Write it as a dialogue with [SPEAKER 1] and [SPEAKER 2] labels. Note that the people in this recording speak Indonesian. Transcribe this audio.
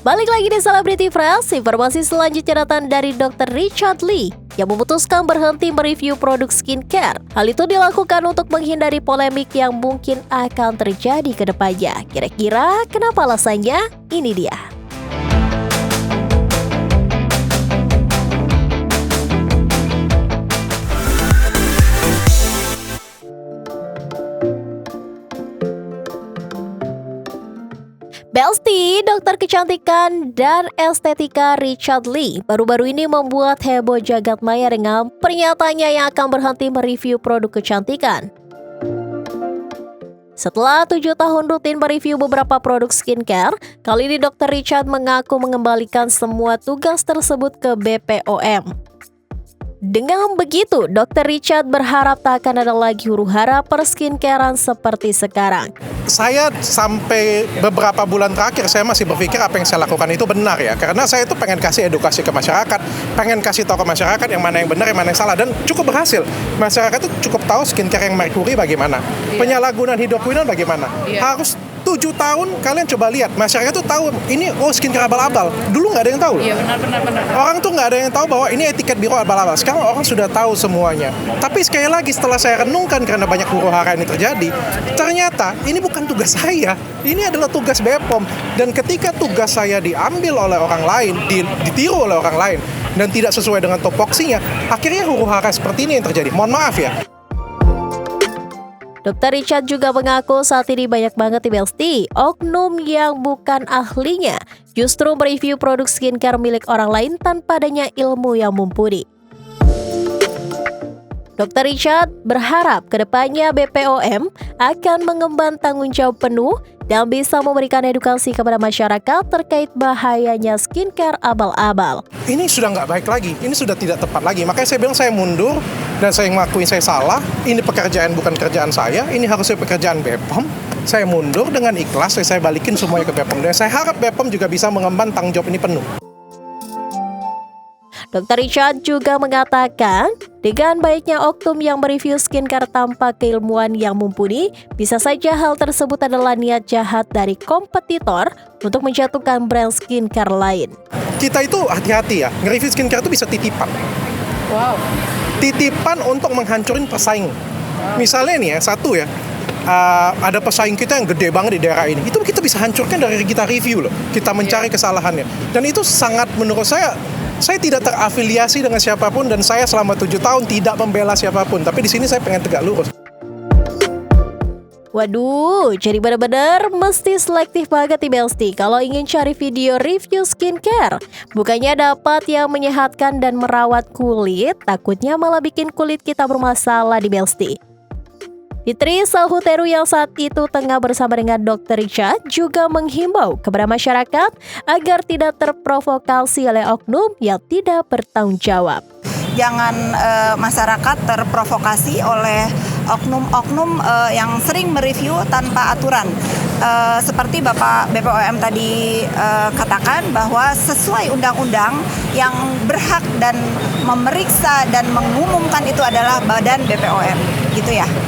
[SPEAKER 1] Balik lagi di Celebrity Fresh, informasi selanjutnya datang dari Dr. Richard Lee yang memutuskan berhenti mereview produk skincare. Hal itu dilakukan untuk menghindari polemik yang mungkin akan terjadi ke depannya. Kira-kira kenapa alasannya? Ini dia. Belsti, dokter kecantikan dan estetika Richard Lee baru-baru ini membuat heboh jagat maya dengan pernyataannya yang akan berhenti mereview produk kecantikan. Setelah 7 tahun rutin mereview beberapa produk skincare, kali ini Dr. Richard mengaku mengembalikan semua tugas tersebut ke BPOM. Dengan begitu, Dr. Richard berharap tak akan ada lagi huru-hara perskincarean seperti sekarang.
[SPEAKER 2] Saya sampai beberapa bulan terakhir saya masih berpikir apa yang saya lakukan itu benar ya. Karena saya itu pengen kasih edukasi ke masyarakat, pengen kasih tahu ke masyarakat yang mana yang benar, yang mana yang salah. Dan cukup berhasil. Masyarakat itu cukup tahu skincare yang merkuri bagaimana. Penyalahgunaan hidroquinone bagaimana. Harus 7 tahun kalian coba lihat. Masyarakat tuh tahu ini skincare abal-abal. Dulu nggak ada yang tahu.
[SPEAKER 3] Iya benar.
[SPEAKER 2] Orang tuh nggak ada yang tahu bahwa ini etiket biru abal-abal. Sekarang orang sudah tahu semuanya. Tapi sekali lagi setelah saya renungkan karena banyak huru-hara ini terjadi, ternyata ini bukan tugas saya. Ini adalah tugas BPOM. Dan ketika tugas saya diambil oleh orang lain, ditiru oleh orang lain, dan tidak sesuai dengan topoksinya, akhirnya huru-hara seperti ini yang terjadi. Mohon maaf ya.
[SPEAKER 1] Dr. Richard juga mengaku saat ini banyak banget di Belsti oknum yang bukan ahlinya justru mereview produk skincare milik orang lain tanpa adanya ilmu yang mumpuni. Dr. Richard berharap kedepannya BPOM akan mengemban tanggung jawab penuh dan bisa memberikan edukasi kepada masyarakat terkait bahayanya skincare abal-abal.
[SPEAKER 2] Ini sudah nggak baik lagi, ini sudah tidak tepat lagi. Makanya saya bilang saya mundur dan saya ngakuin saya salah. Ini pekerjaan bukan kerjaan saya, ini harusnya pekerjaan BPOM. Saya mundur dengan ikhlas, saya balikin semuanya ke BPOM. Dan saya harap BPOM juga bisa mengemban tanggung jawab ini penuh.
[SPEAKER 1] Dr. Richard juga mengatakan, dengan baiknya oknum yang mereview skincare tanpa keilmuan yang mumpuni, bisa saja hal tersebut adalah niat jahat dari kompetitor untuk menjatuhkan brand skincare lain.
[SPEAKER 2] Kita itu hati-hati ya, nge-review skincare itu bisa titipan.
[SPEAKER 3] Wow.
[SPEAKER 2] Titipan untuk menghancurin pesaing. Misalnya nih ya, satu ya, ada pesaing kita yang gede banget di daerah ini. Itu kita bisa hancurkan dari kita review loh. Kita mencari kesalahannya. Dan itu sangat menurut saya tidak terafiliasi dengan siapapun dan saya selama 7 tahun tidak membela siapapun. Tapi di sini saya pengen tegak lurus.
[SPEAKER 1] Waduh, jadi benar-benar mesti selektif banget di Belsti kalau ingin cari video review skincare. Bukannya dapat yang menyehatkan dan merawat kulit, takutnya malah bikin kulit kita bermasalah di Belsti. Fitri Salhuteru yang saat itu tengah bersama dengan Dr. Richard juga menghimbau kepada masyarakat agar tidak terprovokasi oleh oknum yang tidak bertanggung jawab.
[SPEAKER 4] Jangan masyarakat terprovokasi oleh oknum-oknum yang sering mereview tanpa aturan. Seperti Bapak BPOM tadi katakan bahwa sesuai undang-undang yang berhak dan memeriksa dan mengumumkan itu adalah Badan BPOM, gitu ya.